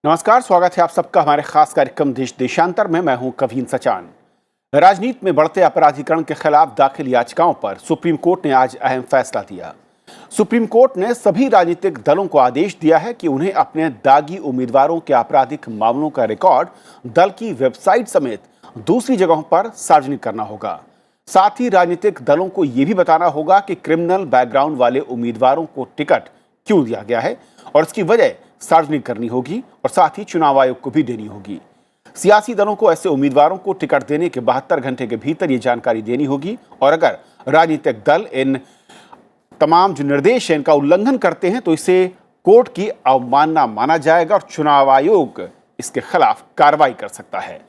नमस्कार, स्वागत है आप सबका हमारे खास कार्यक्रम देश देशांतर में। मैं हूं कवीन सचान। राजनीति में बढ़ते अपराधीकरण के खिलाफ दाखिल याचिकाओं पर सुप्रीम कोर्ट ने आज अहम फैसला दिया। सुप्रीम कोर्ट ने सभी राजनीतिक दलों को आदेश दिया है कि उन्हें अपने दागी उम्मीदवारों के आपराधिक मामलों का रिकॉर्ड दल की वेबसाइट समेत दूसरी जगहों पर सार्वजनिक करना होगा। साथ ही राजनीतिक दलों को यह भी बताना होगा कि क्रिमिनल बैकग्राउंड वाले उम्मीदवारों को टिकट क्यों दिया गया है और इसकी वजह सार्वजनिक करनी होगी और साथ ही चुनाव आयोग को भी देनी होगी। सियासी दलों को ऐसे उम्मीदवारों को टिकट देने के 72 घंटे के भीतर ये जानकारी देनी होगी और अगर राजनीतिक दल इन तमाम जो निर्देश हैं इनका उल्लंघन करते हैं तो इसे कोर्ट की अवमानना माना जाएगा और चुनाव आयोग इसके खिलाफ कार्रवाई कर सकता है।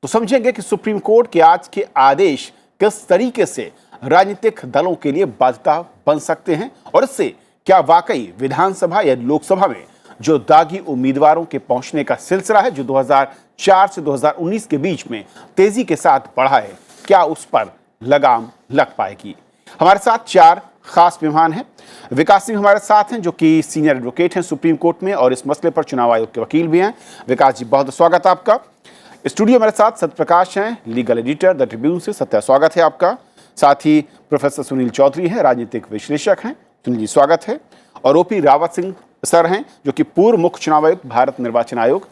तो समझेंगे कि सुप्रीम कोर्ट के आज के आदेश किस तरीके से राजनीतिक दलों के लिए बाध्यता बन सकते हैं और इससे क्या वाकई विधानसभा या लोकसभा में जो दागी उम्मीदवारों के पहुंचने का सिलसिला है जो 2004 से 2019 के बीच में तेजी के साथ बढ़ा है, क्या उस पर लगाम लग पाएगी। हमारे साथ चार खास मेहमान हैं। विकास सिंह हमारे साथ हैं जो कि सीनियर एडवोकेट हैं सुप्रीम कोर्ट में और इस मसले पर चुनाव आयोग के वकील भी हैं। विकास जी, बहुत स्वागत है आपका। स्टूडियो मेरे साथ सत्यप्रकाश हैं, लीगल एडिटर द ट्रिब्यून से। सत्या, स्वागत है आपका। साथ ही प्रोफेसर सुनील चौधरी हैं, राजनीतिक विश्लेषक हैं। सुनील जी, स्वागत है। और ओपी रावत सिंह सर हैं जो कि पूर्व मुख्य चुनाव आयुक्त भारत निर्वाचन आयोग।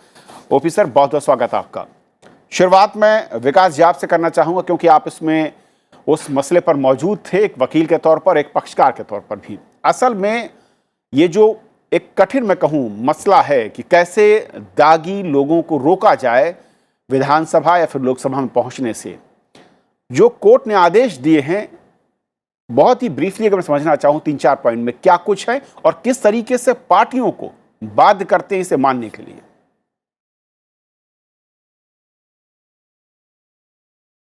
ओपी सर, बहुत बहुत स्वागत है आपका। शुरुआत में विकास जी आपसे करना चाहूंगा क्योंकि आप इसमें उस मसले पर मौजूद थे, एक वकील के तौर पर, एक पक्षकार के तौर पर भी। असल में ये जो एक कठिन मैं कहूँ मसला है कि कैसे दागी लोगों को रोका जाए विधानसभा या फिर लोकसभा में पहुंचने से, जो कोर्ट ने आदेश दिए हैं, बहुत ही ब्रीफली अगर मैं समझना चाहूं 3-4 पॉइंट में क्या कुछ है और किस तरीके से पार्टियों को बाध्य करते हैं इसे मानने के लिए।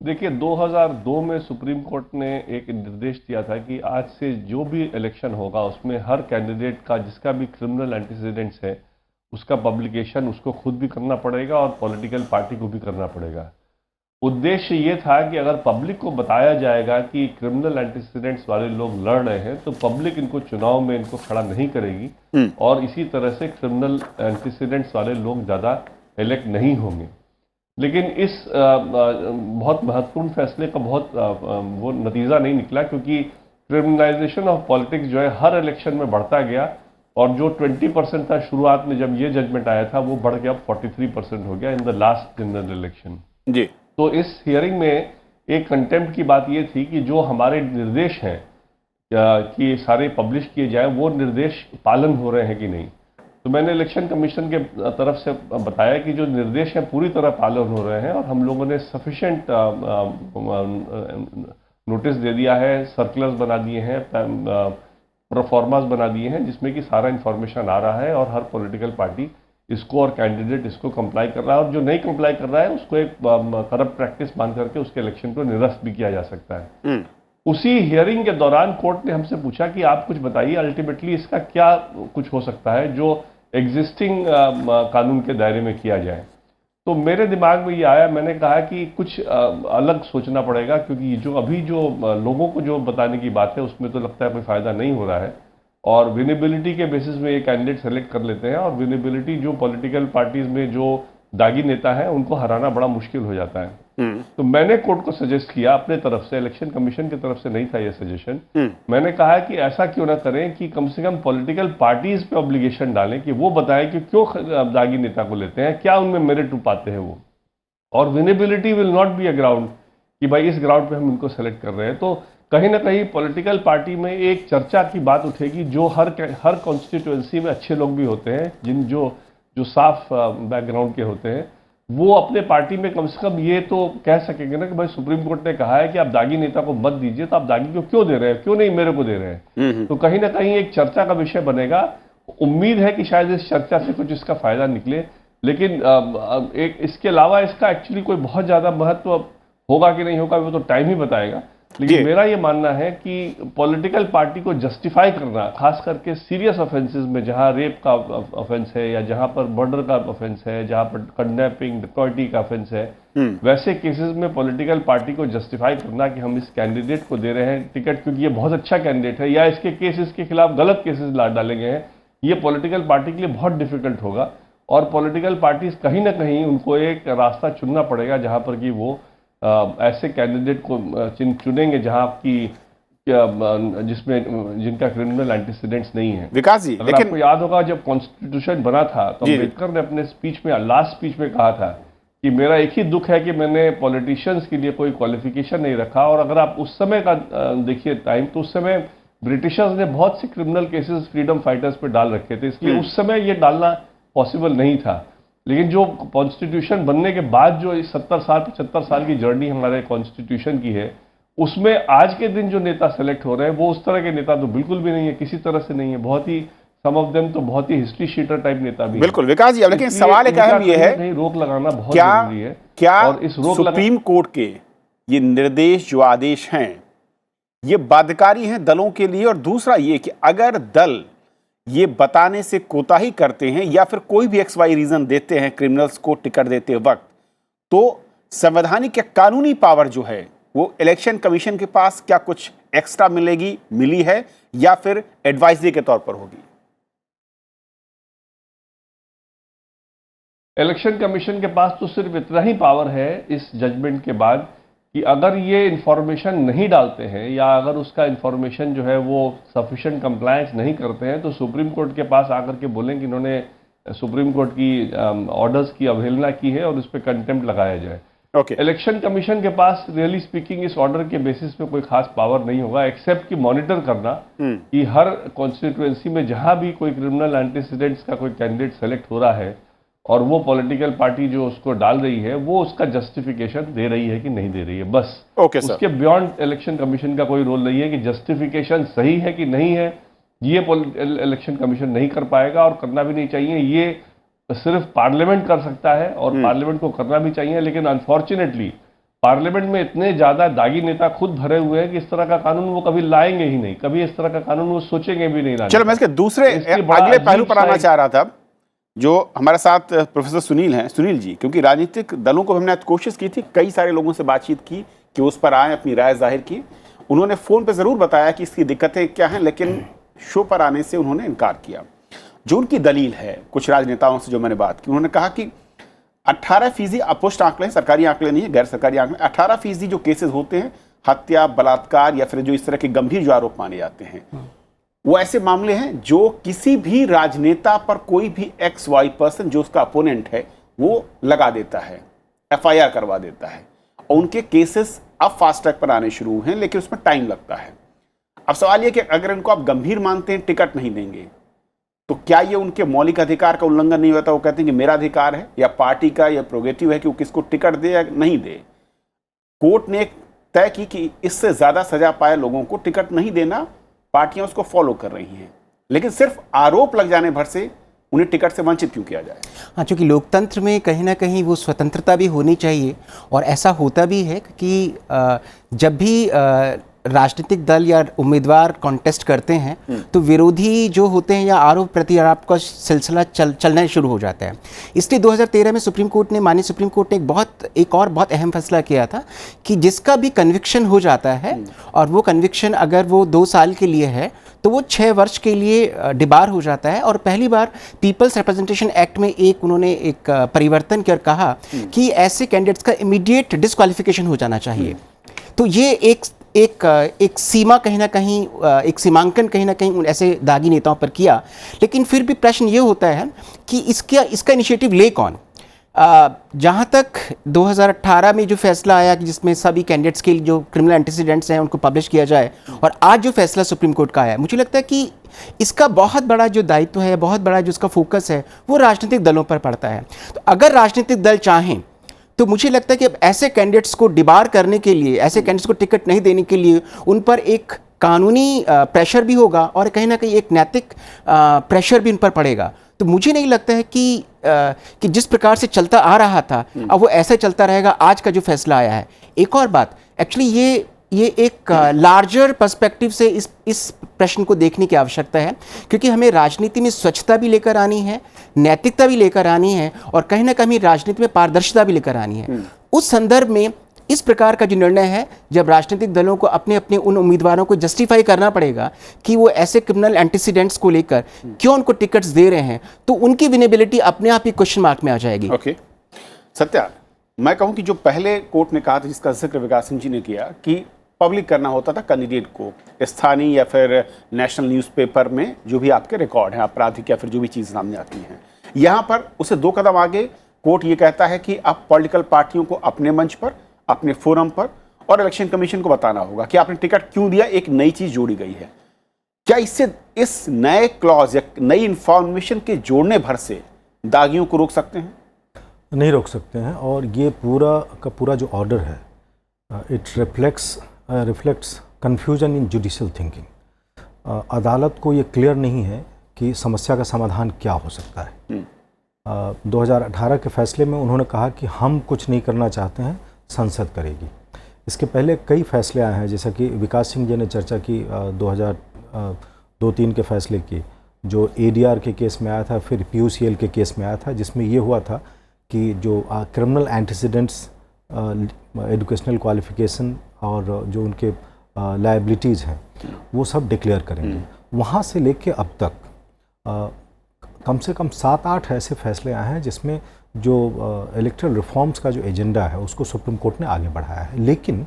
देखिए, 2002 में सुप्रीम कोर्ट ने एक निर्देश दिया था कि आज से जो भी इलेक्शन होगा उसमें हर कैंडिडेट का जिसका भी क्रिमिनल एंटीसीडेंट्स है उसका पब्लिकेशन उसको खुद भी करना पड़ेगा और पॉलिटिकल पार्टी को भी करना पड़ेगा। उद्देश्य ये था कि अगर पब्लिक को बताया जाएगा कि क्रिमिनल एंटीसीडेंट्स वाले लोग लड़ रहे हैं तो पब्लिक इनको चुनाव में इनको खड़ा नहीं करेगी और इसी तरह से क्रिमिनल एंटीसीडेंट्स वाले लोग ज़्यादा इलेक्ट नहीं होंगे। लेकिन इस बहुत महत्वपूर्ण फैसले का बहुत वो नतीजा नहीं निकला क्योंकि क्रिमिनलाइजेशन ऑफ पॉलिटिक्स जो है हर इलेक्शन में बढ़ता गया और जो 20% था शुरुआत में जब ये जजमेंट आया था वो बढ़ गया 43% हो गया in the last general election ji. तो इस हियरिंग में एक कंटेम्प्ट की बात ये थी कि जो हमारे निर्देश हैं कि सारे पब्लिश किए जाए वो निर्देश पालन हो रहे हैं कि नहीं। तो मैंने इलेक्शन कमीशन के तरफ से बताया कि जो निर्देश हैं पूरी तरह पालन हो रहे हैं और हम लोगों ने सफिशिएंट नोटिस दे दिया है, सर्कुलर्स बना दिए हैं, प्रोफॉर्मास बना दिए हैं जिसमें कि सारा इन्फॉर्मेशन आ रहा है और हर पॉलिटिकल पार्टी इसको और कैंडिडेट इसको कंप्लाई कर रहा है और जो नहीं कंप्लाई कर रहा है उसको एक करप्ट प्रैक्टिस मान करके उसके इलेक्शन को निरस्त भी किया जा सकता है। उसी हियरिंग के दौरान कोर्ट ने हमसे पूछा कि आप कुछ बताइए अल्टीमेटली इसका क्या कुछ हो सकता है जो एग्जिस्टिंग कानून के दायरे में किया जाए। तो मेरे दिमाग में ये आया, मैंने कहा कि कुछ अलग सोचना पड़ेगा क्योंकि जो अभी जो लोगों को जो बताने की बात है उसमें तो लगता है कोई फायदा नहीं हो रहा है और विनेबिलिटी के बेसिस में ये कैंडिडेट सेलेक्ट कर लेते हैं और विनेबिलिटी जो पॉलिटिकल पार्टीज में जो दागी नेता है उनको हराना बड़ा मुश्किल हो जाता है। तो मैंने कोर्ट को सजेस्ट किया अपने तरफ से, इलेक्शन कमीशन की तरफ से नहीं था ये सजेशन। मैंने कहा कि ऐसा क्यों ना करें कि कम से कम पॉलिटिकल पार्टीज पे ऑब्लिगेशन डालें कि वो बताएं कि क्यों दागी नेता को लेते हैं, क्या उनमें मेरिट पाते हैं वो, और winnability will not be a ground कि भाई इस ग्राउंड पे हम इनको सेलेक्ट कर रहे हैं। तो कहीं ना कहीं पॉलिटिकल पार्टी में एक चर्चा की बात उठेगी जो हर कॉन्स्टिट्यूएंसी में अच्छे लोग भी होते हैं जो साफ बैकग्राउंड के होते हैं, वो अपने पार्टी में कम से कम ये तो कह सकेंगे ना कि भाई सुप्रीम कोर्ट ने कहा है कि आप दागी नेता को मत दीजिए तो आप दागी को क्यों दे रहे हैं, क्यों नहीं मेरे को दे रहे हैं। तो कहीं ना कहीं एक चर्चा का विषय बनेगा। उम्मीद है कि शायद इस चर्चा से कुछ इसका फायदा निकले, लेकिन एक इसके अलावा इसका एक्चुअली कोई बहुत ज्यादा महत्व होगा कि नहीं होगा वो तो टाइम ही बताएगा। लेकिन मेरा ये मानना है कि पॉलिटिकल पार्टी को जस्टिफाई करना, खास करके सीरियस ऑफेंसेस में जहां रेप का ऑफेंस है या जहां पर मर्डर का ऑफेंस है, जहां पर किडनैपिंग डिकॉइटी का ऑफेंस है, वैसे केसेस में पॉलिटिकल पार्टी को जस्टिफाई करना कि हम इस कैंडिडेट को दे रहे हैं टिकट क्योंकि ये बहुत अच्छा कैंडिडेट है या इसके केसेस के खिलाफ गलत केसेस डाले गए हैं, ये पॉलिटिकल पार्टी के लिए बहुत डिफिकल्ट होगा और पॉलिटिकल पार्टीज कहीं ना कहीं उनको एक रास्ता चुनना पड़ेगा जहां पर कि वो ऐसे कैंडिडेट को चुनेंगे जहां की जिनका क्रिमिनल एंटीसीडेंट्स नहीं है। विकास जी, अगर आपको याद होगा जब कॉन्स्टिट्यूशन बना था तो अम्बेडकर ने अपने स्पीच में, लास्ट स्पीच में कहा था कि मेरा एक ही दुख है कि मैंने पॉलिटिशियंस के लिए कोई क्वालिफिकेशन नहीं रखा। और अगर आप उस समय का देखिए टाइम, तो उस समय ब्रिटिशर्स ने बहुत से क्रिमिनल केसेस फ्रीडम फाइटर्स पे डाल रखे थे, इसलिए उस समय ये डालना पॉसिबल नहीं था। लेकिन जो कॉन्स्टिट्यूशन बनने के बाद जो 70 साल 75 साल की जर्नी हमारे कॉन्स्टिट्यूशन की है, उसमें आज के दिन जो नेता सेलेक्ट हो रहे हैं वो उस तरह के नेता तो बिल्कुल भी नहीं है, किसी तरह से नहीं है। बहुत ही सम ऑफ देम तो बहुत ही हिस्ट्री शीटर टाइप नेता भी। बिल्कुल विकास जी, लेकिन सवाल एक अहम ये है, नहीं रोक लगाना बहुत जरूरी है। क्या और इस रोक सुप्रीम कोर्ट के ये निर्देश जो आदेश हैं ये बाध्यकारी हैं दलों के लिए? और दूसरा ये कि अगर दल ये बताने से कोताही करते हैं या फिर कोई भी XY रीजन देते हैं क्रिमिनल्स को टिकट देते वक्त, तो संवैधानिक या कानूनी पावर जो है वो इलेक्शन कमीशन के पास क्या कुछ एक्स्ट्रा मिलेगी, मिली है, या फिर एडवाइजरी के तौर पर होगी? इलेक्शन कमीशन के पास तो सिर्फ इतना ही पावर है इस जजमेंट के बाद कि अगर ये इंफॉर्मेशन नहीं डालते हैं या अगर उसका इंफॉर्मेशन जो है वो सफिशिएंट कंप्लायंस नहीं करते हैं, तो सुप्रीम कोर्ट के पास आकर के बोलें कि इन्होंने सुप्रीम कोर्ट की ऑर्डर्स की अवहेलना की है और उस पर कंटेम्प्ट लगाया जाए। इलेक्शन कमीशन के पास रियली स्पीकिंग इस ऑर्डर के बेसिस पे कोई खास पावर नहीं होगा, एक्सेप्ट कि मॉनिटर करना कि हर कॉन्स्टिट्यूएंसी में जहां भी कोई क्रिमिनल एंटीसीडेंट्स का कोई कैंडिडेट सेलेक्ट हो रहा है और वो पॉलिटिकल पार्टी जो उसको डाल रही है वो उसका जस्टिफिकेशन दे रही है कि नहीं दे रही है, बस। उसके बियॉन्ड इलेक्शन कमीशन का कोई रोल नहीं है कि जस्टिफिकेशन सही है कि नहीं है, ये इलेक्शन कमीशन नहीं कर पाएगा और करना भी नहीं चाहिए। ये सिर्फ पार्लियामेंट कर सकता है और पार्लियामेंट को करना भी चाहिए, लेकिन अनफॉर्चुनेटली पार्लियामेंट में इतने ज्यादा दागी नेता खुद भरे हुए हैं कि इस तरह का कानून वो कभी लाएंगे ही नहीं, कभी इस तरह का कानून वो सोचेंगे भी नहीं लाने। चलो मैं इसके दूसरे अगले पहलू पर आना चाह रहा था, जो हमारे साथ प्रोफेसर सुनील हैं। सुनील जी, क्योंकि राजनीतिक दलों को हमने कोशिश की थी, कई सारे लोगों से बातचीत की कि उस पर आए, अपनी राय जाहिर की। उन्होंने फोन पर जरूर बताया कि इसकी दिक्कतें क्या हैं, लेकिन शो पर आने से उन्होंने इनकार किया। जो उनकी दलील है, कुछ राजनेताओं से जो मैंने बात की, उन्होंने कहा कि 18% अपुष्ट आंकड़े, सरकारी आंकड़े नहीं है, गैर सरकारी आंकड़े, 18% जो केसेस होते हैं हत्या, बलात्कार या फिर जो इस तरह के गंभीर जो आरोप माने जाते हैं, वो ऐसे मामले हैं जो किसी भी राजनेता पर कोई भी XY पर्सन जो उसका अपोनेंट है वो लगा देता है, FIR करवा देता है, और उनके केसेस अब फास्ट ट्रैक पर आने शुरू हैं, लेकिन उसमें टाइम लगता है। अब सवाल ये कि अगर इनको आप गंभीर मानते हैं, टिकट नहीं देंगे, तो क्या ये उनके मौलिक अधिकार का उल्लंघन नहीं होता? वो कहते हैं कि मेरा अधिकार है या पार्टी का या प्रोग्रेटिव है कि वो किसको टिकट दे या नहीं दे। कोर्ट ने तय की कि इससे ज्यादा सजा पाए लोगों को टिकट नहीं देना, पार्टियां उसको फॉलो कर रही हैं, लेकिन सिर्फ आरोप लग जाने भर से उन्हें टिकट से वंचित क्यों किया जाए? हाँ, क्योंकि लोकतंत्र में कहीं ना कहीं वो स्वतंत्रता भी होनी चाहिए, और ऐसा होता भी है कि जब भी राजनीतिक दल या उम्मीदवार कॉन्टेस्ट करते हैं तो विरोधी जो होते हैं या आरोप प्रत्यारोप का सिलसिला चलना शुरू हो जाता है। इसलिए 2013 में माननीय सुप्रीम कोर्ट ने एक और बहुत अहम फैसला किया था कि जिसका भी कन्विक्शन हो जाता है और वो कन्विक्शन अगर वो 2 साल के लिए है तो वो 6 वर्ष के लिए डिबार हो जाता है। और पहली बार पीपल्स रिप्रेजेंटेशन एक्ट में उन्होंने एक परिवर्तन कर कहा कि ऐसे कैंडिडेट्स का इमीडिएट डिस्क्वालिफिकेशन हो जाना चाहिए। तो ये एक सीमा कहीं ना कहीं, एक सीमांकन कहीं ना कहीं ऐसे दागी नेताओं पर किया। लेकिन फिर भी प्रश्न ये होता है कि इसका इनिशिएटिव ले कौन? जहाँ तक 2018 में जो फैसला आया कि जिसमें सभी कैंडिडेट्स के जो क्रिमिनल एंटीसीडेंट्स हैं उनको पब्लिश किया जाए, और आज जो फैसला सुप्रीम कोर्ट का आया, मुझे लगता है कि इसका बहुत बड़ा जो दायित्व है, बहुत बड़ा जो इसका फोकस है, वो राजनीतिक दलों पर पड़ता है। तो अगर राजनीतिक दल चाहें तो मुझे लगता है कि अब ऐसे कैंडिडेट्स को डिबार करने के लिए, ऐसे कैंडिडेट्स को टिकट नहीं देने के लिए उन पर एक कानूनी प्रेशर भी होगा और कहीं ना कहीं एक नैतिक प्रेशर भी उन पर पड़ेगा। तो मुझे नहीं लगता है कि जिस प्रकार से चलता आ रहा था अब वो ऐसा चलता रहेगा। आज का जो फैसला आया है, एक और बात, एक्चुअली ये एक लार्जर पर्सपेक्टिव से इस प्रश्न को देखने की आवश्यकता है, क्योंकि हमें राजनीति में स्वच्छता भी लेकर आनी है, नैतिकता भी लेकर आनी है, और कहीं ना कहीं राजनीति में पारदर्शिता भी लेकर आनी है। उस संदर्भ में इस प्रकार का जो निर्णय है, जब राजनीतिक दलों को अपने अपने उन उम्मीदवारों को जस्टिफाई करना पड़ेगा कि वो ऐसे क्रिमिनल एंटीसीडेंट्स को लेकर क्यों उनको टिकट्स दे रहे हैं, तो उनकी विनेबिलिटी अपने आप ही क्वेश्चन मार्क में आ जाएगी। ओके सत्या, मैं कहूं कि जो पहले कोर्ट ने कहा था, जिसका जिक्र विकास सिंह जी ने किया, कि पब्लिक करना होता था कैंडिडेट को, स्थानीय या फिर नेशनल न्यूज़पेपर में जो भी आपके रिकॉर्ड हैं आपराधिक या फिर जो भी चीज़ सामने आती हैं, यहाँ पर उसे 2 कदम आगे कोर्ट ये कहता है कि अब पॉलिटिकल पार्टियों को अपने मंच पर, अपने फोरम पर और इलेक्शन कमीशन को बताना होगा कि आपने टिकट क्यों दिया। एक नई चीज़ जोड़ी गई है। क्या इससे, इस नए क्लॉज या नई इंफॉर्मेशन के जोड़ने भर से दागियों को रोक सकते हैं? नहीं रोक सकते हैं। और ये पूरा का पूरा जो ऑर्डर है, it reflects confusion in judicial thinking. अदालत को ये क्लियर नहीं है कि समस्या का समाधान क्या हो सकता है। 2018 के फैसले में उन्होंने कहा कि हम कुछ नहीं करना चाहते हैं, संसद करेगी। इसके पहले कई फैसले आए हैं, जैसा कि विकास सिंह जी ने चर्चा की 2002-3 के फैसले की, जो ADR के केस में आया था, फिर PUCL के केस में आया था, जिसमें ये हुआ था कि जो क्रिमिनल एंटीसीडेंट्स, एजुकेशनल क्वालिफिकेशन और जो उनके लायबिलिटीज़ हैं वो सब डिक्लेयर करेंगे। वहाँ से लेके अब तक कम से कम 7-8 ऐसे फैसले आए हैं जिसमें जो इलेक्टरल रिफॉर्म्स का जो एजेंडा है उसको सुप्रीम कोर्ट ने आगे बढ़ाया है। लेकिन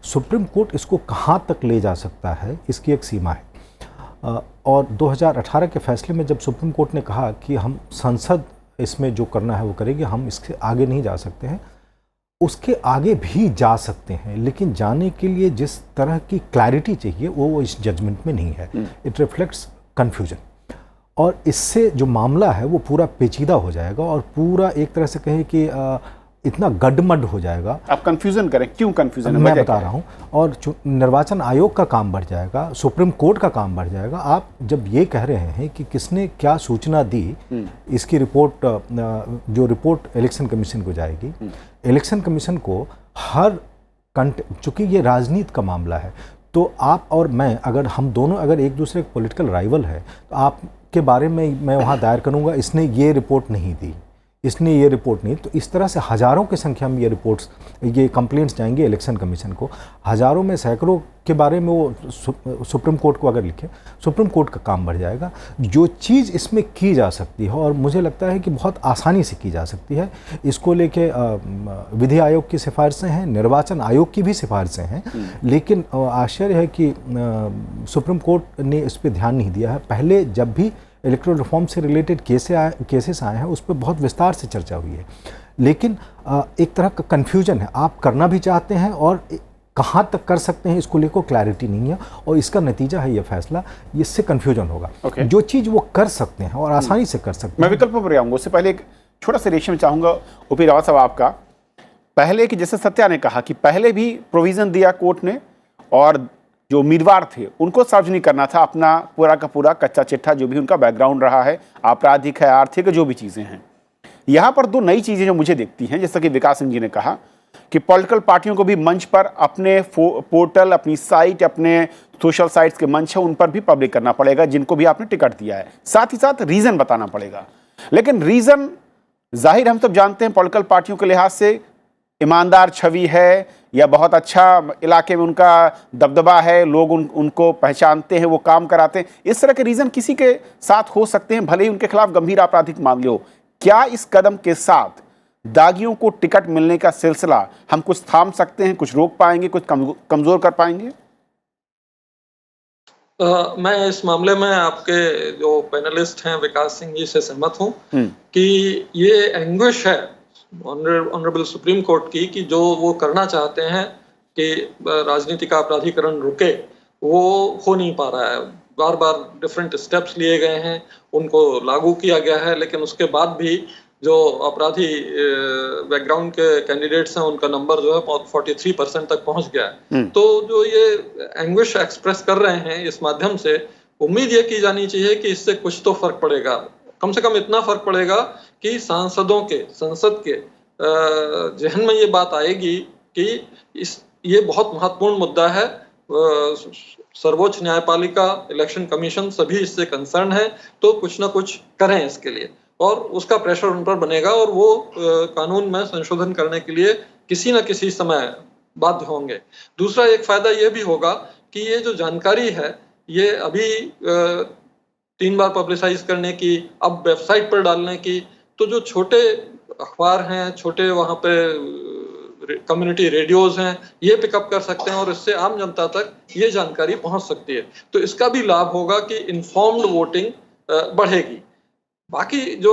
सुप्रीम कोर्ट इसको कहाँ तक ले जा सकता है, इसकी एक सीमा है। और 2018 के फैसले में जब सुप्रीम कोर्ट ने कहा कि हम संसद इसमें जो करना है वो करेगी, हम इसके आगे नहीं जा सकते हैं, उसके आगे भी जा सकते हैं, लेकिन जाने के लिए जिस तरह की क्लैरिटी चाहिए वो इस जजमेंट में नहीं है। इट रिफ्लेक्ट्स कन्फ्यूजन, और इससे जो मामला है वो पूरा पेचीदा हो जाएगा और पूरा एक तरह से कहें कि इतना गडमड हो जाएगा। आप कंफ्यूजन करें, क्यों कंफ्यूजन है मैं बता रहा हूँ। और निर्वाचन आयोग का काम बढ़ जाएगा, सुप्रीम कोर्ट का काम बढ़ जाएगा। आप जब ये कह रहे हैं कि किसने क्या सूचना दी, इसकी रिपोर्ट, जो रिपोर्ट इलेक्शन कमीशन को जाएगी, इलेक्शन कमीशन को हर चूँकि ये राजनीति का मामला है, तो आप और मैं, अगर हम दोनों अगर एक दूसरे के पॉलिटिकल राइवल है, तो आपके बारे में मैं वहाँ दायर करूँगा इसने ये रिपोर्ट नहीं दी, इसने ये रिपोर्ट नहीं, तो इस तरह से हज़ारों की संख्या में ये कंप्लेंट्स जाएंगे इलेक्शन कमीशन को। हज़ारों में सैकड़ों के बारे में वो सुप्रीम कोर्ट को अगर लिखे, सुप्रीम कोर्ट का काम बढ़ जाएगा। जो चीज़ इसमें की जा सकती है, और मुझे लगता है कि बहुत आसानी से की जा सकती है, इसको लेके विधि आयोग की सिफारिशें हैं, निर्वाचन आयोग की भी सिफारिशें हैं, लेकिन आश्चर्य है कि सुप्रीम कोर्ट ने इस पर ध्यान नहीं दिया है। पहले जब भी इलेक्टोरल रिफॉर्म से रिलेटेड केसेस आए हैं उस पर बहुत विस्तार से चर्चा हुई है, लेकिन एक तरह का कन्फ्यूजन है। आप करना भी चाहते हैं और कहाँ तक कर सकते हैं इसको लेकर क्लैरिटी नहीं है, और इसका नतीजा है ये फैसला, इससे कन्फ्यूजन होगा। जो चीज़ वो कर सकते हैं और आसानी से कर सकते हैं। मैं विकल्पों पर आऊँगा, उससे पहले एक छोटा सा रिएक्शन चाहूँगा ओपी रावत साहब आपका। पहले कि जैसे सत्या ने कहा कि पहले भी प्रोविज़न दिया कोर्ट ने, और जो उम्मीदवार थे उनको सार्वजनिक करना था अपना पूरा का पूरा कच्चा चिट्ठा, जो भी उनका बैकग्राउंड रहा है, आपराधिक है, आर्थिक है, जो भी चीज़ें हैं। यहाँ पर 2 नई चीज़ें जो मुझे दिखती हैं, जैसा कि विकास सिंह जी ने कहा कि पॉलिटिकल पार्टियों को भी मंच पर अपने पोर्टल, अपनी साइट, अपने सोशल साइट्स के मंच है, उन पर भी पब्लिक करना पड़ेगा जिनको भी आपने टिकट दिया है। साथ ही साथ रीज़न बताना पड़ेगा, लेकिन रीज़न जाहिर हम सब जानते हैं पॉलिटिकल पार्टियों के लिहाज से ईमानदार छवि है या बहुत अच्छा इलाके में उनका दबदबा है, लोग उनको पहचानते हैं, वो काम कराते हैं, इस तरह के रीज़न किसी के साथ हो सकते हैं, भले ही उनके खिलाफ गंभीर आपराधिक मामले हो। क्या इस कदम के साथ दागियों को टिकट मिलने का सिलसिला हम कुछ थाम सकते हैं, कुछ रोक पाएंगे, कुछ कमज़ोर कर पाएंगे? मैं इस मामले में आपके जो पैनलिस्ट हैं विकास सिंह जी से सहमत हूँ कि ये एंग्विश है ऑनरेबल सुप्रीम कोर्ट की, कि जो वो करना चाहते हैं कि राजनीति का अपराधीकरण रुके, वो हो नहीं पा रहा है। बार बार डिफरेंट स्टेप्स लिए गए हैं, उनको लागू किया गया है, लेकिन उसके बाद भी जो अपराधी बैकग्राउंड के कैंडिडेट्स हैं उनका नंबर जो है 43% तक पहुंच गया है। तो जो ये एंग्विश एक्सप्रेस कर रहे हैं इस माध्यम से, उम्मीद ये की जानी चाहिए कि इससे कुछ तो फर्क पड़ेगा। कम से कम इतना फर्क पड़ेगा कि सांसदों के, संसद के जहन में ये बात आएगी कि ये बहुत महत्वपूर्ण मुद्दा है। सर्वोच्च न्यायपालिका, इलेक्शन कमीशन सभी इससे कंसर्न है, तो कुछ ना कुछ करें इसके लिए, और उसका प्रेशर उन पर बनेगा और वो कानून में संशोधन करने के लिए किसी न किसी समय बाध्य होंगे। दूसरा एक फायदा ये भी होगा कि ये जो जानकारी है ये अभी 3 बार पब्लिसाइज करने की, अब वेबसाइट पर डालने की, तो जो छोटे अखबार हैं, छोटे वहाँ पे कम्युनिटी रेडियोज हैं, ये पिकअप कर सकते हैं और इससे आम जनता तक ये जानकारी पहुंच सकती है। तो इसका भी लाभ होगा कि इन्फॉर्म्ड वोटिंग बढ़ेगी। बाकी जो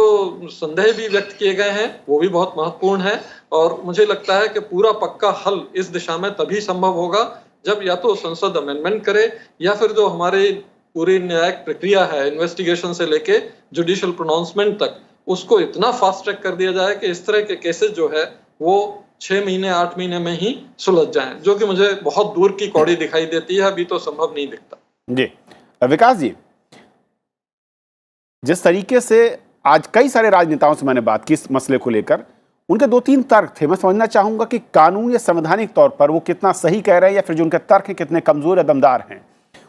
संदेह भी व्यक्त किए गए हैं वो भी बहुत महत्वपूर्ण है और मुझे लगता है कि पूरा पक्का हल इस दिशा में तभी संभव होगा जब या तो संसद अमेंडमेंट करे या फिर जो हमारी पूरी न्यायिक प्रक्रिया है, इन्वेस्टिगेशन से लेके जुडिशियल प्रोनाउंसमेंट तक, उसको इतना फास्ट ट्रैक कर दिया जाए कि इस तरह के केसेस जो है वो 6 महीने 8 महीने में ही सुलझ जाएं, जो कि मुझे बहुत दूर की कौड़ी दिखाई देती है, अभी तो संभव नहीं दिखता। जी विकास जी, जिस तरीके से आज कई सारे राजनेताओं से मैंने बात की इस मसले को लेकर, उनके 2-3 तर्क थे। मैं समझना चाहूंगा कि कानून या संवैधानिक तौर पर वो कितना सही कह रहे हैं या फिर जो उनके तर्क हैं कितने कमजोर या दमदार हैं।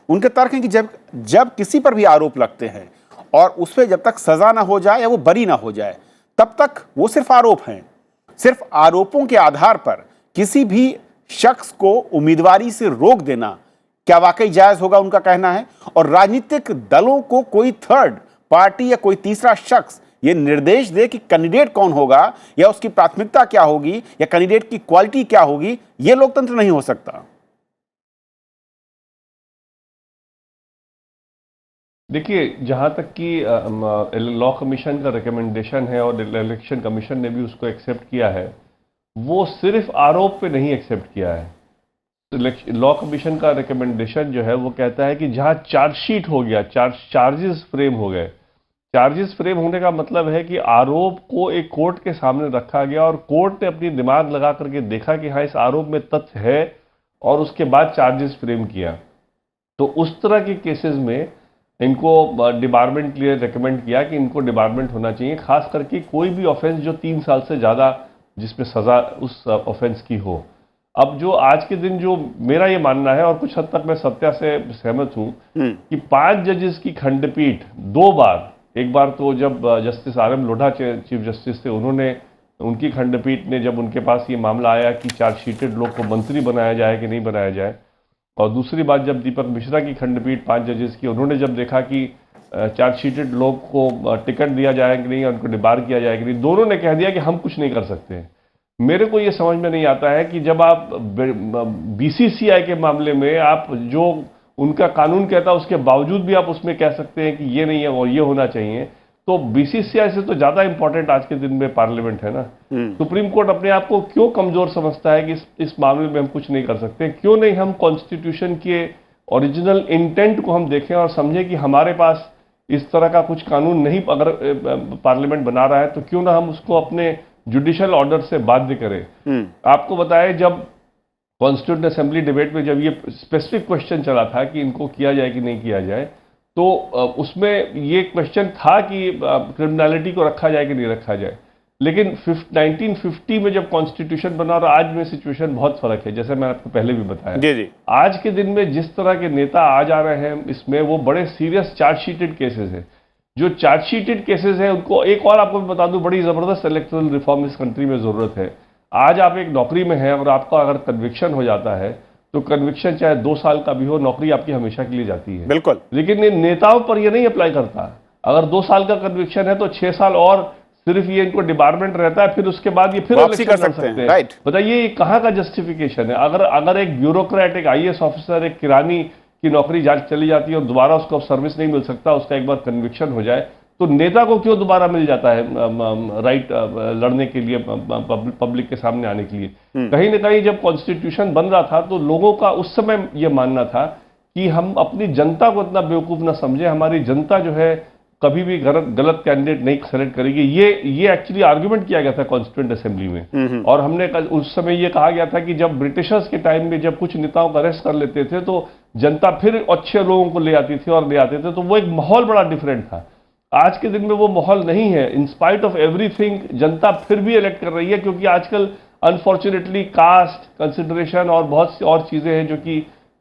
उनके तर्क हैं कि जब किसी पर भी आरोप लगते हैं और उस पर जब तक सजा ना हो जाए या वो बरी ना हो जाए तब तक वो सिर्फ आरोप हैं। सिर्फ आरोपों के आधार पर किसी भी शख्स को उम्मीदवारी से रोक देना क्या वाकई जायज होगा, उनका कहना है। और राजनीतिक दलों को कोई थर्ड पार्टी या कोई तीसरा शख्स ये निर्देश दे कि कैंडिडेट कौन होगा या उसकी प्राथमिकता क्या होगी या कैंडिडेट की क्वालिटी क्या होगी, ये लोकतंत्र नहीं हो सकता। देखिए, जहाँ तक कि लॉ कमीशन का रिकमेंडेशन है और इलेक्शन कमीशन ने भी उसको एक्सेप्ट किया है, वो सिर्फ आरोप पे नहीं एक्सेप्ट किया है। लॉ कमीशन का रिकमेंडेशन जो है वो कहता है कि जहाँ चार्जशीट हो गया, चार्जेस फ्रेम हो गए। चार्जेस फ्रेम होने का मतलब है कि आरोप को एक कोर्ट के सामने रखा गया और कोर्ट ने अपनी दिमाग लगा करके देखा कि हाँ इस आरोप में तथ्य है और उसके बाद चार्जेस फ्रेम किया। तो उस तरह के केसेस में इनको डिबारमेंट के लिए रिकमेंड किया कि इनको डिबारमेंट होना चाहिए, खास करके कोई भी ऑफेंस जो 3 साल से ज़्यादा जिसमें सज़ा उस ऑफेंस की हो। अब जो आज के दिन जो मेरा ये मानना है और कुछ हद तक मैं सत्या से सहमत हूँ कि 5 जजेस की खंडपीठ 2 बार, एक बार तो जब justice RM Lodha chief justice थे, उनकी खंडपीठ ने जब उनके पास ये मामला आया कि चार्जशीटेड लोग को मंत्री बनाया जाए कि नहीं बनाया जाए, और दूसरी बात जब दीपक मिश्रा की खंडपीठ 5 जजेस की, उन्होंने जब देखा कि चार्जशीटेड लोग को टिकट दिया जाए कि नहीं, उनको डिबार किया जाए कि नहीं, दोनों ने कह दिया कि हम कुछ नहीं कर सकते। मेरे को ये समझ में नहीं आता है कि जब आप BCCI के मामले में आप जो उनका कानून कहता है उसके बावजूद भी आप उसमें कह सकते हैं कि ये नहीं है और ये होना चाहिए, तो BCCI से तो ज्यादा इंपॉर्टेंट आज के दिन में पार्लियामेंट है ना। सुप्रीम कोर्ट अपने आप को क्यों कमजोर समझता है कि इस मामले में हम कुछ नहीं कर सकते? क्यों नहीं हम कॉन्स्टिट्यूशन के ओरिजिनल इंटेंट को हम देखें और समझें कि हमारे पास इस तरह का कुछ कानून नहीं, अगर पार्लियामेंट बना रहा है तो क्यों ना हम उसको अपने जुडिशियल ऑर्डर से बाध्य करें। आपको बताया जब कॉन्स्टिट्यूंट असेंबली डिबेट में जब ये स्पेसिफिक क्वेश्चन चला था कि इनको किया जाए कि नहीं किया जाए, तो उसमें ये क्वेश्चन था कि क्रिमिनलिटी को रखा जाए कि नहीं रखा जाए। लेकिन 1950 में जब कॉन्स्टिट्यूशन बना और आज में सिचुएशन बहुत फर्क है, जैसे मैंने आपको पहले भी बताया। जी। आज के दिन में जिस तरह के नेता आ जा रहे हैं इसमें, वो बड़े सीरियस चार्जशीटेड केसेस हैं। जो चार्जशीटेड केसेस हैं उनको, एक और आपको बता दूं, बड़ी जबरदस्त इलेक्टोरल रिफॉर्म इस कंट्री में जरूरत है। आज आप एक नौकरी में हैं और आपका अगर कन्विक्शन हो जाता है तो कन्विक्शन चाहे 2 साल का भी हो, नौकरी आपकी हमेशा के लिए जाती है। बिल्कुल। लेकिन इन नेताओं पर ये नहीं अप्लाई करता। अगर 2 साल का कन्विक्शन है तो 6 साल और सिर्फ ये इनको डिबारमेंट रहता है, फिर उसके बाद ये फिर वापसी कर सकते हैं। राइट। बताइए ये कहाँ का जस्टिफिकेशन है? अगर एक ब्यूरोक्रेट, एक IAS ऑफिसर, एक किरानी की नौकरी चली जाती है और दोबारा उसको सर्विस नहीं मिल सकता, उसका एक बार कन्विक्शन हो जाए, तो नेता को क्यों दोबारा मिल जाता है राइट लड़ने के लिए, पब्लिक के सामने आने के लिए? कहीं ना कहीं जब कॉन्स्टिट्यूशन बन रहा था तो लोगों का उस समय यह मानना था कि हम अपनी जनता को इतना बेवकूफ ना समझे, हमारी जनता जो है कभी भी गलत कैंडिडेट नहीं सेलेक्ट करेगी। ये एक्चुअली आर्गुमेंट किया गया था कॉन्स्टिट्यूएंट असेंबली में। और हमने उस समय ये कहा गया था कि जब ब्रिटिशर्स के टाइम में जब कुछ नेताओं को अरेस्ट कर लेते थे तो जनता फिर अच्छे लोगों को ले आती थी और ले आते थे, तो वो एक माहौल बड़ा डिफरेंट था। आज के दिन में वो माहौल नहीं है। इन स्पाइट ऑफ एवरीथिंग जनता फिर भी इलेक्ट कर रही है, क्योंकि आजकल अनफॉर्चुनेटली कास्ट कंसिडरेशन और बहुत सी और चीजें हैं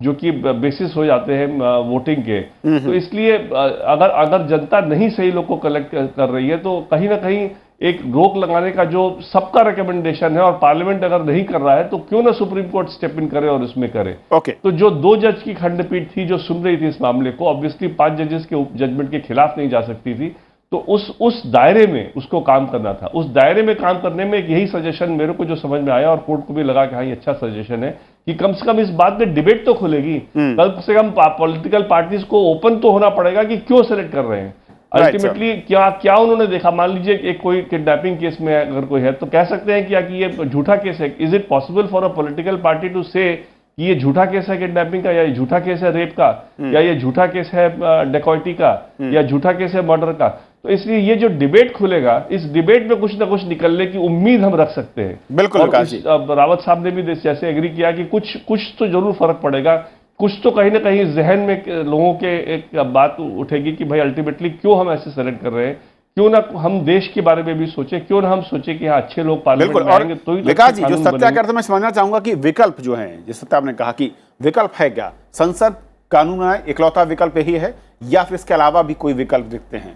जो कि बेसिस हो जाते हैं वोटिंग के। तो इसलिए अगर जनता नहीं सही लोग को कलेक्ट कर रही है तो कहीं ना कहीं एक रोक लगाने का जो सबका रिकमेंडेशन है और पार्लियामेंट अगर नहीं कर रहा है तो क्यों ना सुप्रीम कोर्ट स्टेप इन करे और उसमें करे। ओके। तो जो 2 जज की खंडपीठ थी जो सुन रही थी इस मामले को, ऑब्वियसली 5 जजेस के जजमेंट के खिलाफ नहीं जा सकती थी, तो उस दायरे में उसको काम करना था। उस दायरे में काम करने में यही सजेशन मेरे को जो समझ में आया और कोर्ट को भी लगा कि हाँ ये अच्छा सजेशन है कि कम से कम इस बात में डिबेट तो खुलेगी, कम से कम पॉलिटिकल पार्टीज को ओपन तो होना पड़ेगा कि क्यों सेलेक्ट कर रहे हैं। अल्टीमेटली क्या उन्होंने देखा, मान लीजिए एक कोई किडनैपिंग केस में अगर कोई है तो कह सकते हैं क्या कि ये झूठा केस है। Is it possible for a political party to say कि ये झूठा केस है किडनैपिंग का, या ये झूठा केस है रेप का, या ये झूठा केस है डेकॉइटी का, या झूठा केस है मर्डर का। तो इसलिए ये जो डिबेट खुलेगा, इस डिबेट में कुछ ना कुछ निकलने की उम्मीद हम रख सकते हैं। बिल्कुल विकास जी। रावत साहब ने भी जैसे एग्री किया कि कुछ तो जरूर फर्क पड़ेगा, कुछ तो कहीं ना कहीं जहन में लोगों के एक बात उठेगी कि भाई अल्टीमेटली क्यों हम ऐसे सेलेक्ट कर रहे हैं, क्यों ना हम देश के बारे में भी सोचें, क्यों ना हम सोचें कि हाँ अच्छे लोग पार्लियामेंट में आएंगे तो ही विकास जी जो सत्याग्रह मैं समझना चाहूंगा कि विकल्प जो है, जिस सत्या आपने कहा कि विकल्प है क्या, संसद कानून आए इकलौता विकल्प यही है या फिर इसके अलावा भी कोई विकल्प दिखते हैं?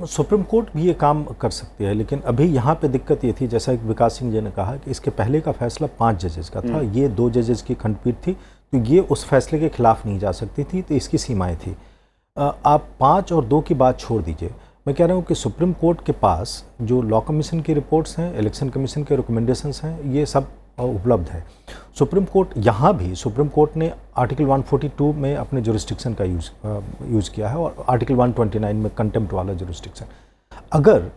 सुप्रीम कोर्ट भी ये काम कर सकती है, लेकिन अभी यहाँ पे दिक्कत ये थी, जैसा कि विकास सिंह जी ने कहा कि इसके पहले का फैसला 5 जजेस का था, ये 2 जजेस की खंडपीठ थी, तो ये उस फैसले के खिलाफ नहीं जा सकती थी, तो इसकी सीमाएं थी। आप 5 और 2 की बात छोड़ दीजिए, मैं कह रहा हूँ कि सुप्रीम कोर्ट के पास जो लॉ कमीशन की रिपोर्ट्स हैं, इलेक्शन कमीशन के रिकमेंडेशंस हैं, ये सब उपलब्ध है। सुप्रीम कोर्ट यहाँ भी सुप्रीम कोर्ट ने आर्टिकल 142 में अपने जुरिस्डिक्शन का यूज़ किया है और आर्टिकल 129 में कंटेम्प्ट वाला जुरिस्डिक्शन। अगर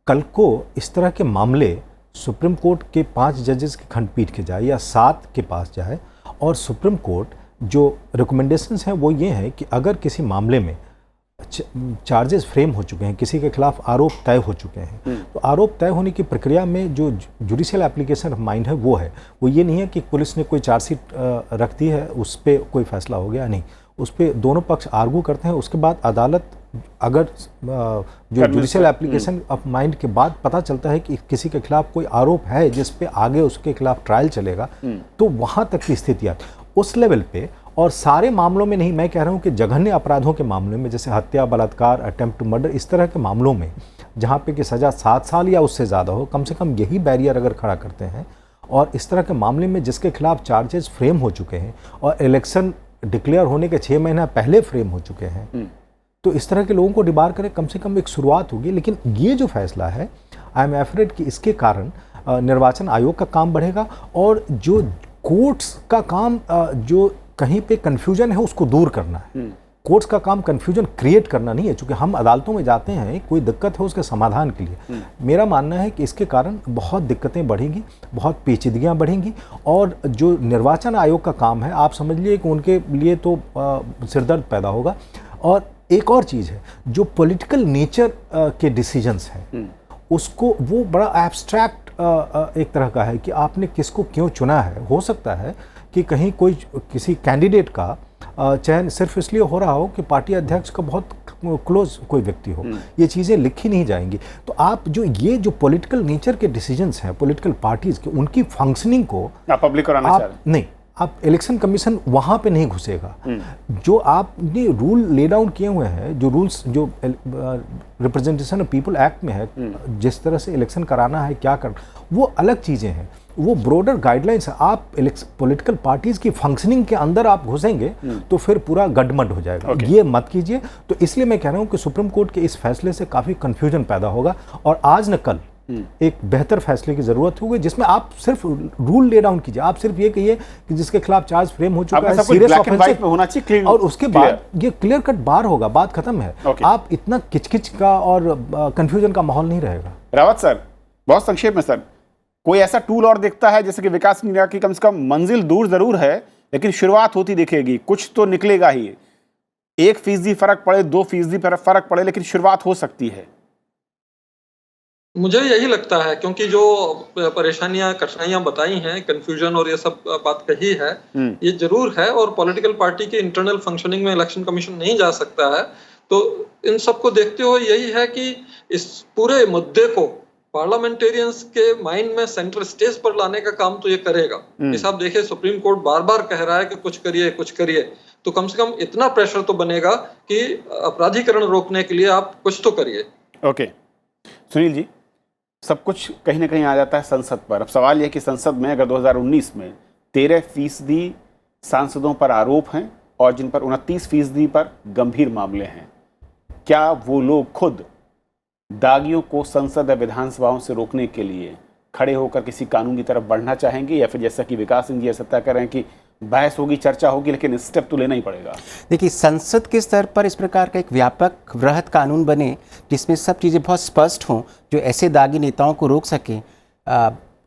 कल को इस तरह के मामले सुप्रीम कोर्ट के 5 जजेस की खंडपीठ के जाए या 7 के पास जाए और सुप्रीम कोर्ट जो रिकमेंडेशंस हैं वो ये हैं कि अगर किसी मामले में चार्जेस फ्रेम हो चुके हैं, किसी के खिलाफ आरोप तय हो चुके हैं, तो आरोप तय होने की प्रक्रिया में जो जुडिशियल एप्लीकेशन ऑफ माइंड है वो ये नहीं है कि पुलिस ने कोई चार्जशीट रख दी है उस पर कोई फैसला हो गया, नहीं, उस पर दोनों पक्ष आर्गू करते हैं, उसके बाद अदालत अगर जो जुडिशियल एप्लीकेशन ऑफ माइंड के बाद पता चलता है कि किसी के खिलाफ कोई आरोप है जिस पे आगे उसके खिलाफ ट्रायल चलेगा, तो वहाँ तक की स्थितियाँ उस लेवल पे, और सारे मामलों में नहीं, मैं कह रहा हूँ कि जघन्य अपराधों के मामले में जैसे हत्या, बलात्कार, अटेम्प्ट टू मर्डर, इस तरह के मामलों में जहाँ पे कि सज़ा 7 साल या उससे ज़्यादा हो, कम से कम यही बैरियर अगर खड़ा करते हैं, और इस तरह के मामले में जिसके खिलाफ चार्जेस फ्रेम हो चुके हैं और इलेक्शन डिक्लेयर होने के 6 महीना पहले फ्रेम हो चुके हैं, तो इस तरह के लोगों को डिबार करें, कम से कम एक शुरुआत होगी। लेकिन ये जो फैसला है, आई एम एफ्रेड कि इसके कारण निर्वाचन आयोग का काम बढ़ेगा और जो कोर्ट्स का काम जो कहीं पे कन्फ्यूजन है उसको दूर करना है। कोर्ट्स का काम कन्फ्यूजन क्रिएट करना नहीं है, क्योंकि हम अदालतों में जाते हैं, कोई दिक्कत है उसके समाधान के लिए। मेरा मानना है कि इसके कारण बहुत दिक्कतें बढ़ेंगी, बहुत पेचीदगियाँ बढ़ेंगी, और जो निर्वाचन आयोग का काम है आप समझ लिए कि उनके लिए तो सिरदर्द पैदा होगा। और एक और चीज़ है, जो पॉलिटिकल नेचर के डिसीजंस हैं उसको, वो बड़ा एब्स्ट्रैक्ट एक तरह का है कि आपने किसको क्यों चुना है। हो सकता है कि कहीं कोई किसी कैंडिडेट का चयन सिर्फ इसलिए हो रहा हो कि पार्टी अध्यक्ष का बहुत क्लोज कोई व्यक्ति हो, ये चीज़ें लिखी नहीं जाएंगी। तो आप ये जो पॉलिटिकल नेचर के डिसीजंस हैं पॉलिटिकल पार्टीज के, उनकी फंक्शनिंग को पब्लिक कराना चाहिए। नहीं, आप इलेक्शन कमीशन वहाँ पे नहीं घुसेगा। जो आपने रूल ले डाउन किए हुए हैं, जो रूल्स जो रिप्रेजेंटेशन ऑफ पीपल एक्ट में है, जिस तरह से इलेक्शन कराना है, क्या करना, वो अलग चीज़ें हैं, वो ब्रॉडर गाइडलाइंस है। आप पॉलिटिकल पार्टीज की फंक्शनिंग के अंदर आप घुसेंगे तो फिर पूरा गडमड हो जाएगा। ये मत कीजिए। तो इसलिए मैं कह रहा हूँ कि सुप्रीम कोर्ट के इस फैसले से काफ़ी कन्फ्यूजन पैदा होगा और आज न कल एक बेहतर फैसले की जरूरत होगी, जिसमें आप सिर्फ रूल ले डाउन कीजिए। आप सिर्फ ये कहिए कि जिसके खिलाफ चार्ज फ्रेम हो चुका है, सीरियस ऑफेंस होना चाहिए, और उसके बाद ये क्लियर कट बार होगा, बात खत्म है। आप इतना किचकिच का और कंफ्यूजन का माहौल नहीं रहेगा। रावत सर, बहुत संक्षेप में सर, कोई ऐसा टूल और दिखता है जैसे कि विकास मीणा की कम से कम मंजिल दूर जरूर है लेकिन शुरुआत होती दिखेगी, कुछ तो निकलेगा ही। 1% फर्क पड़े, 2% फर्क पड़े, लेकिन शुरुआत हो सकती है। मुझे यही लगता है, क्योंकि जो परेशानियां कठिनाइयां बताई हैं, कंफ्यूजन और ये सब बात कही है, ये जरूर है, और पॉलिटिकल पार्टी के इंटरनल फंक्शनिंग में इलेक्शन कमीशन नहीं जा सकता है। तो इन सबको देखते हुए यही है कि इस पूरे मुद्दे को पार्लियामेंटेरियंस के माइंड में सेंटर स्टेज पर लाने का काम तो ये करेगा। इस आप देखिए, सुप्रीम कोर्ट बार बार कह रहा है कि कुछ करिए कुछ करिए, तो कम से कम इतना प्रेशर तो बनेगा कि अपराधीकरण रोकने के लिए आप कुछ तो करिए। ओके, सुनील जी। सब कुछ कहीं ना कहीं आ जाता है संसद पर। अब सवाल यह कि संसद में अगर 2019 में 13% सांसदों पर आरोप हैं और जिन पर 29% पर गंभीर मामले हैं, क्या वो लोग खुद दागियों को संसद या विधानसभाओं से रोकने के लिए खड़े होकर किसी कानून की तरफ बढ़ना चाहेंगे, या फिर जैसा कि विकास सिंह जी ऐसा तय कर रहे हैं कि बहस होगी, चर्चा होगी, लेकिन स्टेप तो लेना ही पड़ेगा? देखिए, संसद के स्तर पर इस प्रकार का एक व्यापक वृहद कानून बने जिसमें सब चीज़ें बहुत स्पष्ट हों, जो ऐसे दागी नेताओं को रोक सके,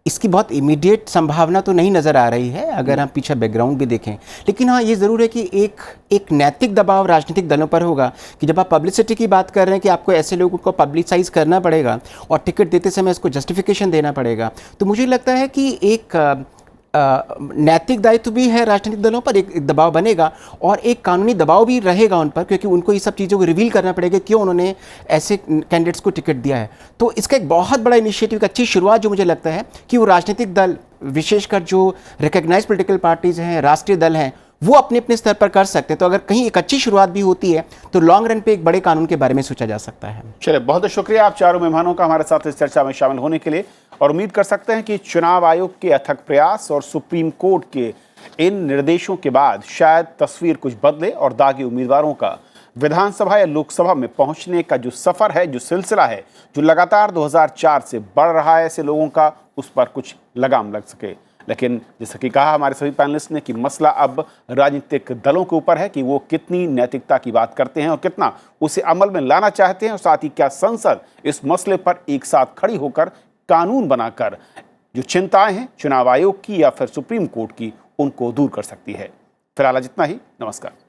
इसकी बहुत इमीडिएट संभावना तो नहीं नज़र आ रही है अगर हम पीछे बैकग्राउंड भी देखें। लेकिन हाँ, ये ज़रूर है कि एक नैतिक दबाव राजनीतिक दलों पर होगा कि जब आप पब्लिसिटी की बात कर रहे हैं कि आपको ऐसे लोगों को पब्लिसाइज करना पड़ेगा और टिकट देते समय इसको जस्टिफिकेशन देना पड़ेगा, तो मुझे लगता है कि एक नैतिक दायित्व भी है राजनीतिक दलों पर, एक दबाव बनेगा और एक कानूनी दबाव भी रहेगा उन पर, क्योंकि उनको ये सब चीज़ों को रिवील करना पड़ेगा क्यों उन्होंने ऐसे कैंडिडेट्स को टिकट दिया है। तो इसका एक बहुत बड़ा इनिशिएटिव, एक अच्छी शुरुआत जो मुझे लगता है कि वो राजनीतिक दल, विशेषकर जो रिकग्नाइज पॉलिटिकल पार्टीज हैं, राष्ट्रीय दल हैं, वो अपने अपने स्तर पर कर सकते हैं। तो अगर कहीं एक अच्छी शुरुआत भी होती है तो लॉन्ग रन पे एक बड़े कानून के बारे में सोचा जा सकता है। चलिए, बहुत बहुत शुक्रिया आप चारों मेहमानों का हमारे साथ इस चर्चा में शामिल होने के लिए, और उम्मीद कर सकते हैं कि चुनाव आयोग के अथक प्रयास और सुप्रीम कोर्ट के इन निर्देशों के बाद शायद तस्वीर कुछ बदले और दागी उम्मीदवारों का विधानसभा या लोकसभा में पहुंचने का जो सफर है, जो सिलसिला है, जो लगातार 2004 से बढ़ रहा है ऐसे लोगों का, उस पर कुछ लगाम लग सके। लेकिन जैसा कि कहा हमारे सभी पैनलिस्ट ने कि मसला अब राजनीतिक दलों के ऊपर है कि वो कितनी नैतिकता की बात करते हैं और कितना उसे अमल में लाना चाहते हैं, और साथ ही क्या संसद इस मसले पर एक साथ खड़ी होकर कानून बनाकर जो चिंताएं हैं चुनाव आयोग की या फिर सुप्रीम कोर्ट की, उनको दूर कर सकती है। फिलहाल इतना ही। नमस्कार।